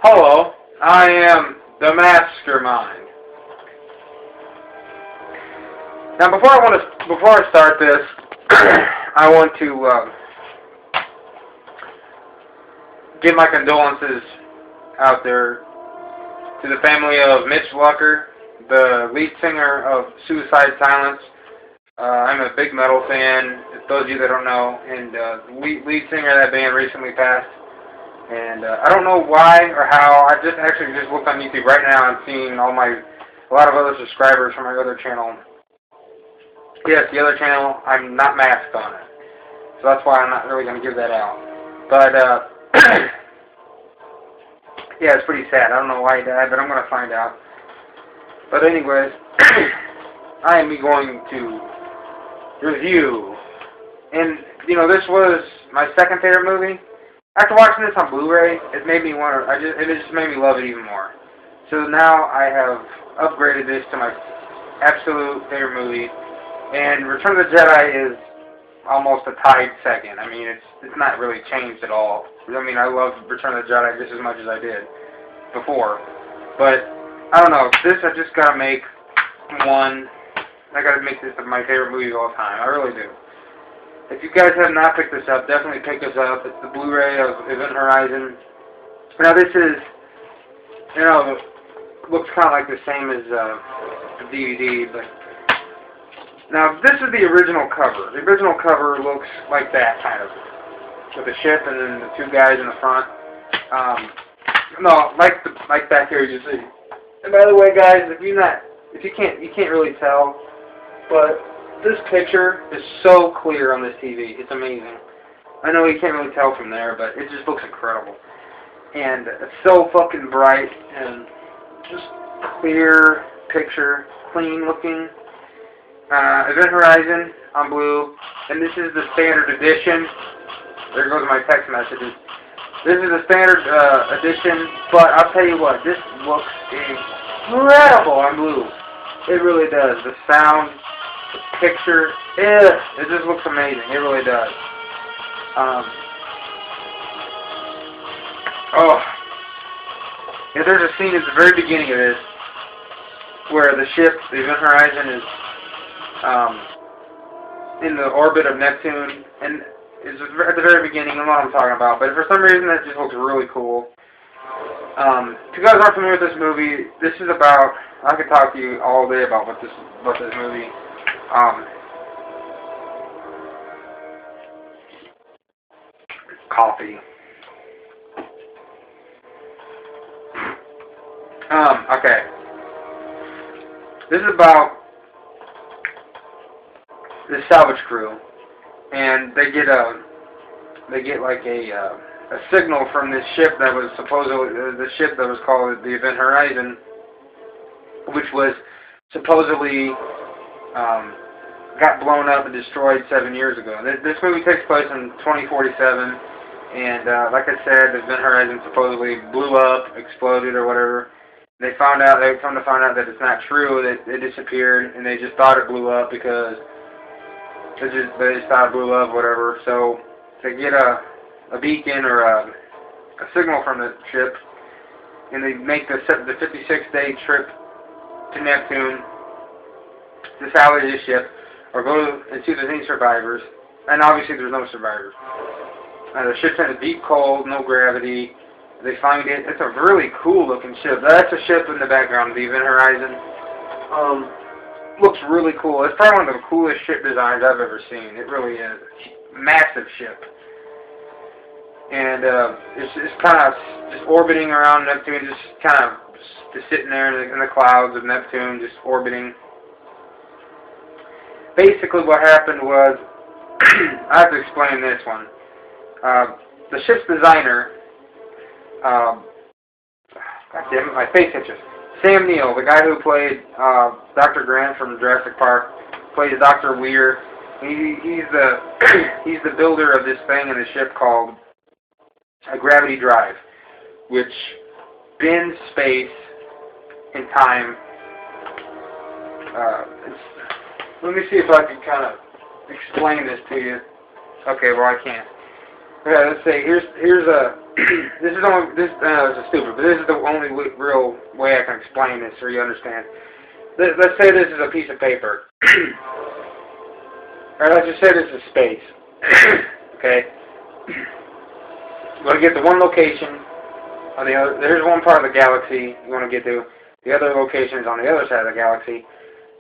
Hello, I am the Mastermind. Now, before I start this, I want to give my condolences out there to the family of Mitch Lucker, the lead singer of Suicide Silence. I'm a big metal fan, those of you that don't know, and the lead singer of that band recently passed. And I don't know why or how. I just looked on YouTube right now and seen a lot of other subscribers from my other channel. Yes, the other channel, I'm not masked on it, so that's why I'm not really going to give that out. But yeah, it's pretty sad. I don't know why he died, but I'm going to find out. But anyways, I am going to review, and this was my second favorite movie. After watching this on Blu-ray, it just made me love it even more. So now I have upgraded this to my absolute favorite movie, and Return of the Jedi is almost a tied second. I mean, it's not really changed at all. I mean, I love Return of the Jedi just as much as I did before, but I don't know. This I just gotta make one. I gotta make this my favorite movie of all time. I really do. If you guys have not picked this up, definitely pick this up. It's the Blu-ray of Event Horizon. Now this is, looks kind of like the same as the DVD, but now this is the original cover. The original cover looks like that, kind of, with the ship and then the two guys in the front. No, like back here you see. And by the way, guys, if you can't really tell, but this picture is so clear on this TV. It's amazing. I know you can't really tell from there, but it just looks incredible. And it's so fucking bright and just clear picture, clean looking. Event Horizon on blue, and this is the standard edition. There goes my text messages. This is the standard edition, but I'll tell you what, this looks incredible on blue. It really does. The sound, the picture, it just looks amazing. It really does. Yeah, there's a scene at the very beginning of this where the ship, the Event Horizon, is in the orbit of Neptune, and it's at the very beginning. I don't know what I'm talking about, but for some reason that just looks really cool. If you guys aren't familiar with this movie, this is about, I could talk to you all day about this movie. Coffee. Okay. This is about the salvage crew, and they get like a signal from this ship that was supposedly the ship that was called the Event Horizon, which was supposedly got blown up and destroyed 7 years ago. This movie takes place in 2047, and like I said, the Event Horizon supposedly blew up, exploded, or whatever. They come to find out that it's not true, that it disappeared, and they just thought it blew up because they just thought it blew up, whatever. So they get a beacon or a signal from the ship, and they make the 56-day trip to Neptune to salvage this ship, or go and see if there's any survivors. And obviously there's no survivors. The ship's in a deep cold, no gravity. They find it. It's a really cool looking ship. That's a ship in the background of the Event Horizon. Looks really cool. It's probably one of the coolest ship designs I've ever seen. It really is. Massive ship. And it's kind of just orbiting around Neptune, just kind of just sitting there in the clouds of Neptune, just orbiting. Basically what happened was, I have to explain this one. The ship's designer, God damn it, my face itches. Sam Neill, the guy who played Dr. Grant from Jurassic Park, plays Dr. Weir. He's the builder of this thing in the ship called a gravity drive, which bends space and time. Let me see if I can kind of explain this to you. Okay, well I can't. Yeah, let's say here's a this is only this is stupid, but this is the only real way I can explain this so you understand. Let's say this is a piece of paper, or let's just say this is space. Okay, you want to get to one location on the other. There's one part of the galaxy you want to get to. The other location is on the other side of the galaxy.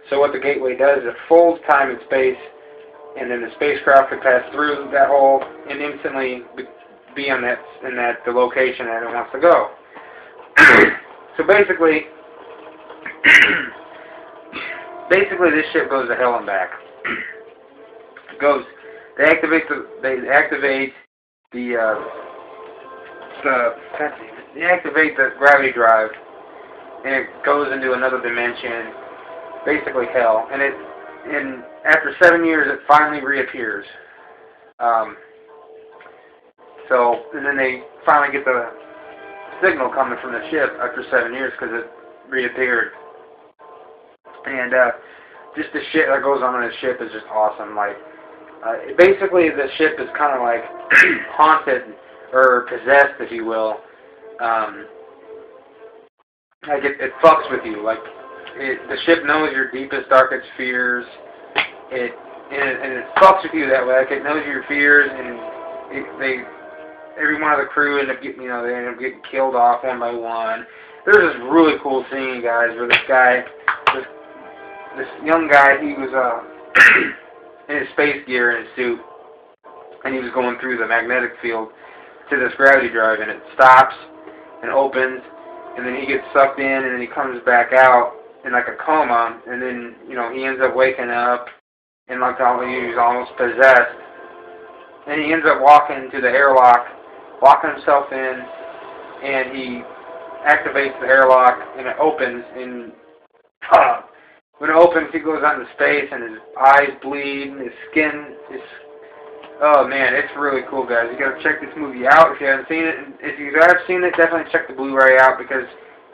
So what the gateway does is it folds time and space, and then the spacecraft can pass through that hole and instantly be on the location that it wants to go. So basically this ship goes to hell and back. It goes. They activate the gravity drive, and it goes into another dimension, basically hell. And after 7 years, it finally reappears. And then they finally get the signal coming from the ship after 7 years because it reappeared. And just the shit that goes on in the ship is just awesome. Like, basically, the ship is kind of like haunted or possessed, if you will. Like it fucks with you. Like the ship knows your deepest, darkest fears. And it fucks with you that way. Like it knows your fears, and every one of the crew end up getting killed off one by one. There's this really cool scene, guys, where this young guy, he was in his space gear in his suit, and he was going through the magnetic field to this gravity drive, and it stops and opens, and then he gets sucked in, and then he comes back out in like a coma, and then he ends up waking up, and like he's almost possessed, and he ends up walking to the airlock, locking himself in, and he activates the airlock, and it opens, and when it opens, he goes out into space, and his eyes bleed, and his skin is... Oh, man, it's really cool, guys. You gotta check this movie out if you haven't seen it. And if you have seen it, definitely check the Blu-ray out, because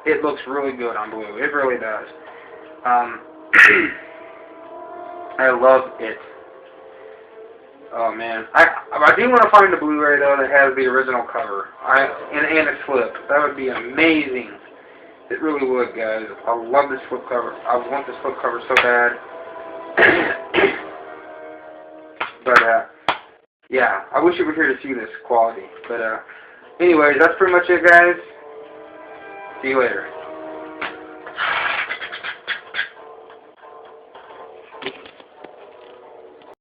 it looks really good on Blu. It really does. I love it. Oh, man. I do want to find the Blu-ray, though, that has the original cover. And a slip. That would be amazing. It really would, guys. I love this flip cover. I want this flip cover so bad. But, yeah, I wish you were here to see this quality. But, anyways, that's pretty much it, guys. See you later.